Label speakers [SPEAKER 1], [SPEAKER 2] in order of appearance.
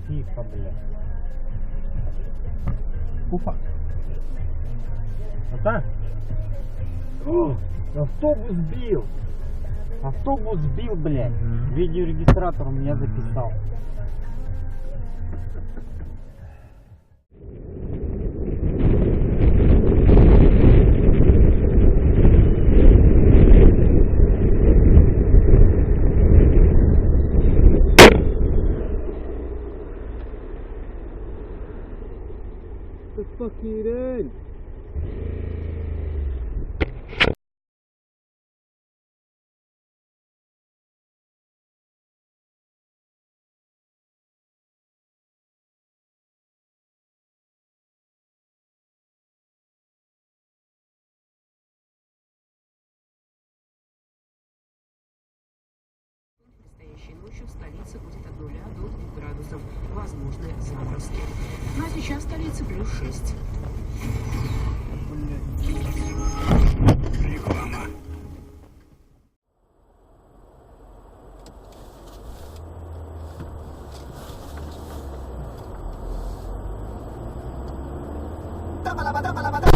[SPEAKER 1] Тихо, блядь.
[SPEAKER 2] Уфа.
[SPEAKER 1] Вот так? О, автобус сбил. Автобус сбил, блядь. Видеорегистратор у меня записал.
[SPEAKER 2] Fakirän.
[SPEAKER 3] Предстоящей ночью в столице будет от 0 до 2 градусов. Возможны заморозки. Ну а сейчас в столице плюс 6.
[SPEAKER 4] Реклама.
[SPEAKER 5] Dabba dabba dabba dabba dabba.